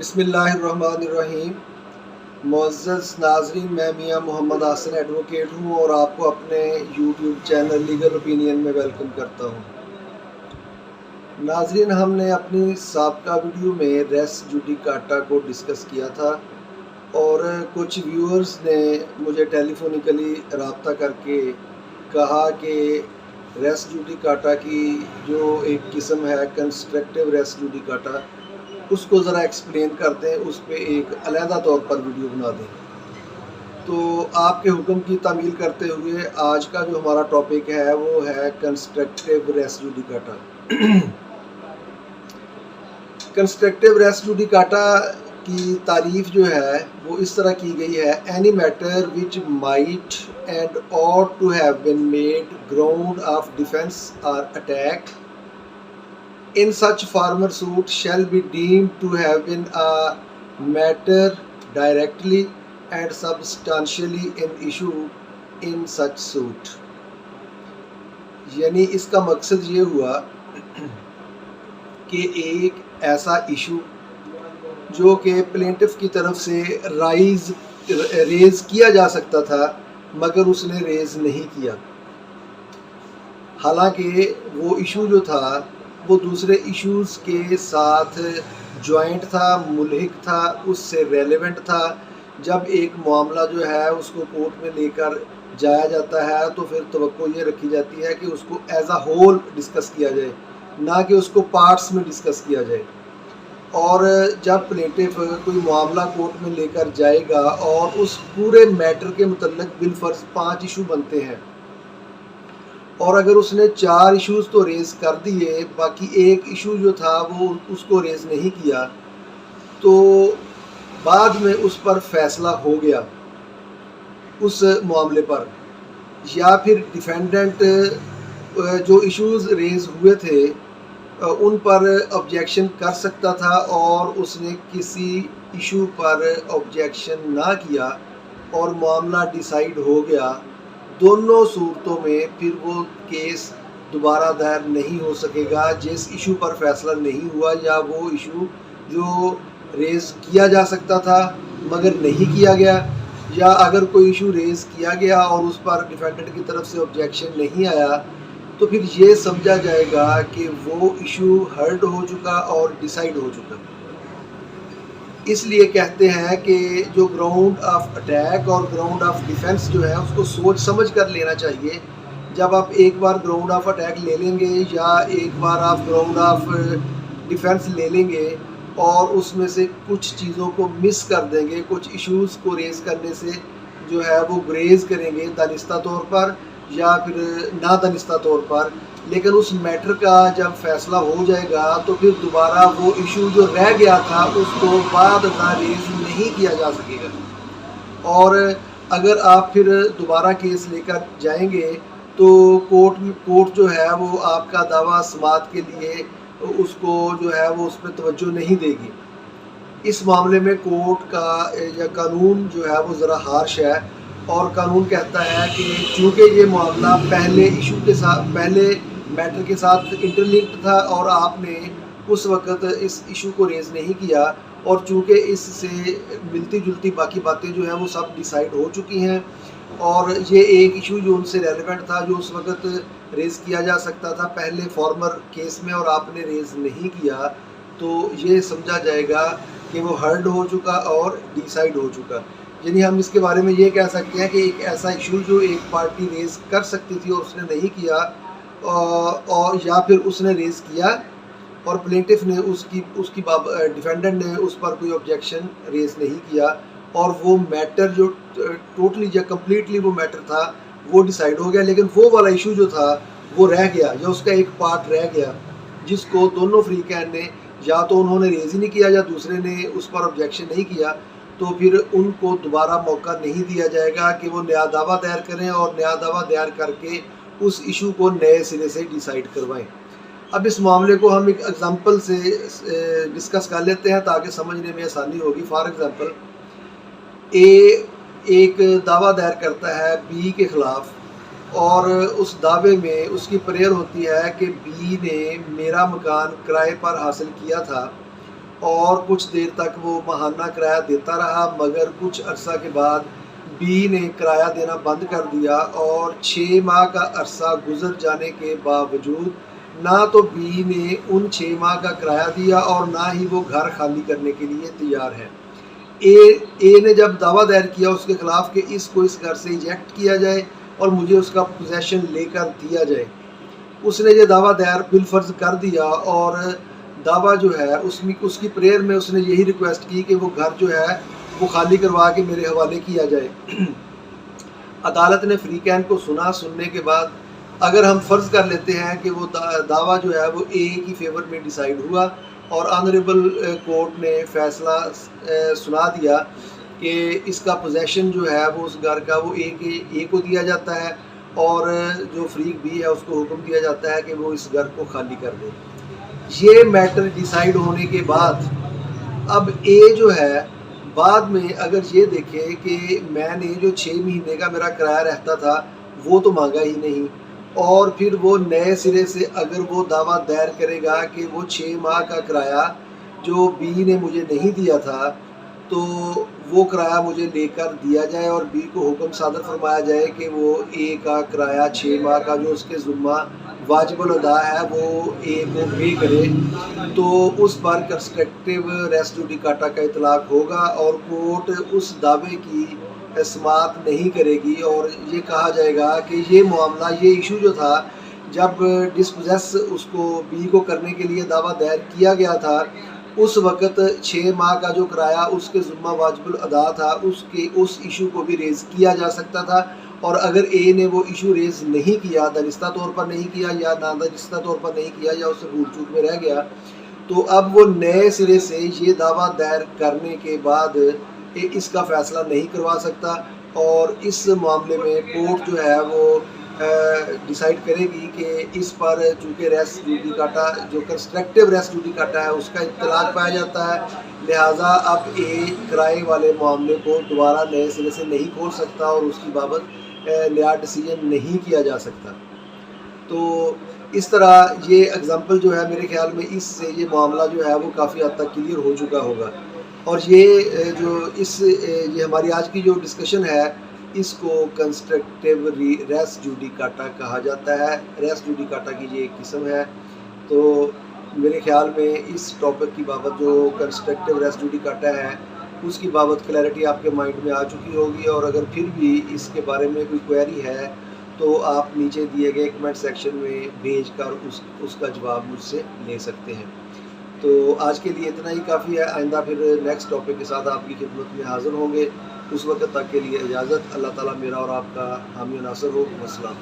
بسم اللہ الرحمن الرحیم۔ معزز ناظرین، میں میاں محمد حسن ایڈوکیٹ ہوں اور آپ کو اپنے یوٹیوب چینل لیگل اوپینین میں ویلکم کرتا ہوں۔ ناظرین، ہم نے اپنی سابقہ ویڈیو میں ریس جوڈیکاٹا کو ڈسکس کیا تھا اور کچھ ویورز نے مجھے ٹیلی فونیکلی رابطہ کر کے کہا کہ ریس جوڈیکاٹا کی جو ایک قسم ہے کنسٹرکٹیو ریس جوڈیکاٹا، اس کو ذرا ایکسپلین کر دیں، اس پہ ایک علیحدہ طور پر ویڈیو بنا دیں۔ تو آپ کے حکم کی تعمیل کرتے ہوئے آج کا جو ہمارا ٹاپک ہے وہ ہے کنسٹرکٹیو ریس جوڈیکاٹا۔ کنسٹرکٹیو ریس جوڈیکاٹا کی تعریف جو ہے وہ اس طرح کی گئی ہے: any matter which might and ought to have been made ground of defense or attack in such former suit shall be deemed to have been a matter directly and substantially in issue in such suit۔ یعنی اس کا مقصد یہ ہوا کہ ایک ایسا issue جو کہ پلینٹف کی طرف سے ریز کیا جا سکتا تھا مگر اس نے ریز نہیں کیا، حالانکہ وہ ایشو جو تھا وہ دوسرے ایشوز کے ساتھ جوائنٹ تھا، ملحق تھا، اس سے ریلیونٹ تھا۔ جب ایک معاملہ جو ہے اس کو کورٹ میں لے کر جایا جاتا ہے تو پھر توقع یہ رکھی جاتی ہے کہ اس کو ایز اے ہول ڈسکس کیا جائے، نہ کہ اس کو پارٹس میں ڈسکس کیا جائے۔ اور جب پلینٹف کوئی معاملہ کورٹ میں لے کر جائے گا اور اس پورے میٹر کے متعلق بالفرض 5 ایشو بنتے ہیں، اور اگر اس نے 4 ایشوز تو ریز کر دیے، باقی ایک ایشو جو تھا وہ اس کو ریز نہیں کیا، تو بعد میں اس پر فیصلہ ہو گیا اس معاملے پر، یا پھر ڈیفینڈنٹ جو ایشوز ریز ہوئے تھے ان پر آبجیکشن کر سکتا تھا، اور اس نے کسی ایشو پر آبجیکشن نہ کیا اور معاملہ ڈیسائیڈ ہو گیا، دونوں صورتوں میں پھر وہ کیس دوبارہ دائر نہیں ہو سکے گا جس ایشو پر فیصلہ نہیں ہوا، یا وہ ایشو جو ریز کیا جا سکتا تھا مگر نہیں کیا گیا، یا اگر کوئی ایشو ریز کیا گیا اور اس پر ڈیفینڈنٹ کی طرف سے آبجیکشن نہیں آیا تو پھر یہ سمجھا جائے گا کہ وہ ایشو ہرڈ ہو چکا اور ڈیسائیڈ ہو چکا۔ اس لیے کہتے ہیں کہ جو گراؤنڈ آف اٹیک اور گراؤنڈ آف ڈیفنس جو ہے اس کو سوچ سمجھ کر لینا چاہیے۔ جب آپ ایک بار گراؤنڈ آف اٹیک لے لیں گے یا ایک بار آپ گراؤنڈ آف ڈیفنس لے لیں گے اور اس میں سے کچھ چیزوں کو مس کر دیں گے، کچھ ایشوز کو ریز کرنے سے جو ہے وہ گریز کریں گے دانستہ طور پر یا پھر نادانستہ طور پر، لیکن اس میٹر کا جب فیصلہ ہو جائے گا تو پھر دوبارہ وہ ایشو جو رہ گیا تھا اس کو بعد ریز نہیں کیا جا سکے گا۔ اور اگر آپ پھر دوبارہ کیس لے کر جائیں گے تو کورٹ جو ہے وہ آپ کا دعویٰ سماعت کے لیے اس کو جو ہے وہ اس پہ توجہ نہیں دے گی۔ اس معاملے میں کورٹ کا یا قانون جو ہے وہ ذرا ہارش ہے، اور قانون کہتا ہے کہ چونکہ یہ معاملہ پہلے میٹر کے ساتھ انٹرلنکڈ تھا اور آپ نے اس وقت اس ایشو کو ریز نہیں کیا، اور چونکہ اس سے ملتی جلتی باقی باتیں جو ہیں وہ سب ڈیسائیڈ ہو چکی ہیں، اور یہ ایک ایشو جو ان سے ریلیونٹ تھا جو اس وقت ریز کیا جا سکتا تھا پہلے فارمر کیس میں اور آپ نے ریز نہیں کیا، تو یہ سمجھا جائے گا کہ وہ ہرڈ ہو چکا اور ڈیسائیڈ ہو چکا۔ یعنی ہم اس کے بارے میں یہ کہہ سکتے ہیں کہ ایک ایسا ایشو جو ایک پارٹی ریز کر سکتی تھی اور اس نے نہیں کیا، اور یا پھر اس نے ریز کیا اور پلینٹف نے اس کی ڈیفینڈنٹ نے اس پر کوئی آبجیکشن ریز نہیں کیا، اور وہ میٹر جو ٹوٹلی یا کمپلیٹلی وہ میٹر تھا وہ ڈیسائیڈ ہو گیا، لیکن وہ والا ایشو جو تھا وہ رہ گیا یا اس کا ایک پارٹ رہ گیا جس کو دونوں فریقین نے یا تو انہوں نے ریز ہی نہیں کیا یا دوسرے نے اس پر آبجیکشن نہیں کیا، تو پھر ان کو دوبارہ موقع نہیں دیا جائے گا کہ وہ نیا دعویٰ دائر کریں اور نیا دعویٰ دائر کر کے اس ایشو کو نئے سرے سے ڈیسائیڈ کروائیں۔ اب اس معاملے کو ہم ایک ایگزامپل سے ڈسکس کر لیتے ہیں تاکہ سمجھنے میں آسانی ہوگی۔ فار ایگزامپل، اے ایک دعویٰ دائر کرتا ہے بی کے خلاف، اور اس دعوے میں اس کی پریئر ہوتی ہے کہ بی نے میرا مکان کرائے پر حاصل کیا تھا اور کچھ دیر تک وہ ماہانہ کرایہ دیتا رہا، مگر کچھ عرصہ کے بعد بی نے کرایہ دینا بند کر دیا، اور 6 ماہ کا عرصہ گزر جانے کے باوجود نہ تو بی نے ان 6 ماہ کا کرایہ دیا اور نہ ہی وہ گھر خالی کرنے کے لیے تیار ہے۔ اے نے جب دعویٰ دائر کیا اس کے خلاف کہ اس کو اس گھر سے ایجیکٹ کیا جائے اور مجھے اس کا پوزیشن لے کر دیا جائے، اس نے یہ دعویٰ دائر بالفرض کر دیا، اور دعویٰ جو ہے اس کی پریئر میں اس نے یہی ریکویسٹ کی کہ وہ گھر جو ہے وہ خالی کروا کے میرے حوالے کیا جائے۔ عدالت نے فریقین کو سنا۔ سننے کے بعد اگر ہم فرض کر لیتے ہیں کہ وہ دعویٰ جو ہے وہ اے کی فیور میں ڈیسائیڈ ہوا، اور آنریبل کورٹ نے فیصلہ سنا دیا کہ اس کا پوزیشن جو ہے وہ اس گھر کا وہ اے کو دیا جاتا ہے، اور جو فریق بی ہے اس کو حکم دیا جاتا ہے کہ وہ اس گھر کو خالی کر دے۔ یہ میٹر ڈیسائیڈ ہونے کے بعد اب اے جو ہے بعد میں اگر یہ دیکھے کہ میں نے جو 6 مہینے کا میرا کرایہ رہتا تھا وہ تو مانگا ہی نہیں، اور پھر وہ نئے سرے سے اگر وہ دعویٰ دائر کرے گا کہ وہ 6 ماہ کا کرایہ جو بی نے مجھے نہیں دیا تھا تو وہ کرایہ مجھے لے کر دیا جائے، اور بی کو حکم صادر فرمایا جائے کہ وہ اے کا کرایہ 6 ماہ کا جو اس کے ذمہ واجب الادا ہے وہ اے کو پے کرے، تو اس پر کنسٹرکٹیو ریس جوڈیکاٹا کا اطلاق ہوگا، اور کورٹ اس دعوے کی سماعت نہیں کرے گی، اور یہ کہا جائے گا کہ یہ معاملہ، یہ ایشو جو تھا جب ڈسپوزیس اس کو بی کو کرنے کے لیے دعویٰ دائر کیا گیا تھا، اس وقت 6 ماہ کا جو کرایہ اس کے ذمہ واجب الادا تھا اس ایشو کو بھی ریز کیا جا سکتا تھا، اور اگر اے نے وہ ایشو ریز نہیں کیا، دانستہ طور پر نہیں کیا یا نادانستہ طور پر نہیں کیا یا اس سے بھول چوک میں رہ گیا، تو اب وہ نئے سرے سے یہ دعویٰ دائر کرنے کے بعد اس کا فیصلہ نہیں کروا سکتا، اور اس معاملے میں کورٹ جو ہے وہ ڈیسائیڈ کرے گی کہ اس پر چونکہ ریس جوڈیکاٹا جو کنسٹرکٹیو ریس جوڈیکاٹا ہے اس کا اطلاق پایا جاتا ہے، لہٰذا اب اے کرائے والے معاملے کو دوبارہ نئے سرے سے نہیں کھول سکتا اور اس کی بابت نیا ڈیسیجن نہیں کیا جا سکتا۔ تو اس طرح یہ اگزامپل جو ہے میرے خیال میں اس سے یہ معاملہ جو ہے وہ کافی حد تک کلیئر ہو چکا ہوگا، اور یہ ہماری آج کی جو ڈسکشن ہے اس کو کنسٹرکٹیو ریس جوڈیکاٹا کہا جاتا ہے۔ ریس جوڈیکاٹا کی یہ ایک قسم ہے، تو میرے خیال میں اس ٹاپک کی بابت جو کنسٹرکٹیو ریس جوڈیکاٹا ہے اس کی بابت کلیئرٹی آپ کے مائنڈ میں آ چکی ہوگی، اور اگر پھر بھی اس کے بارے میں کوئی کوئری ہے تو آپ نیچے دیے گئے کمنٹ سیکشن میں بھیج کر اس کا جواب مجھ سے لے سکتے ہیں۔ تو آج کے لیے اتنا ہی کافی ہے، آئندہ پھر نیکسٹ ٹاپک کے ساتھ آپ کی خدمت میں حاضر ہوں گے۔ اس وقت تک کے لیے اجازت، اللہ تعالیٰ میرا اور آپ کا حامی و ناصر ہو۔ السلام۔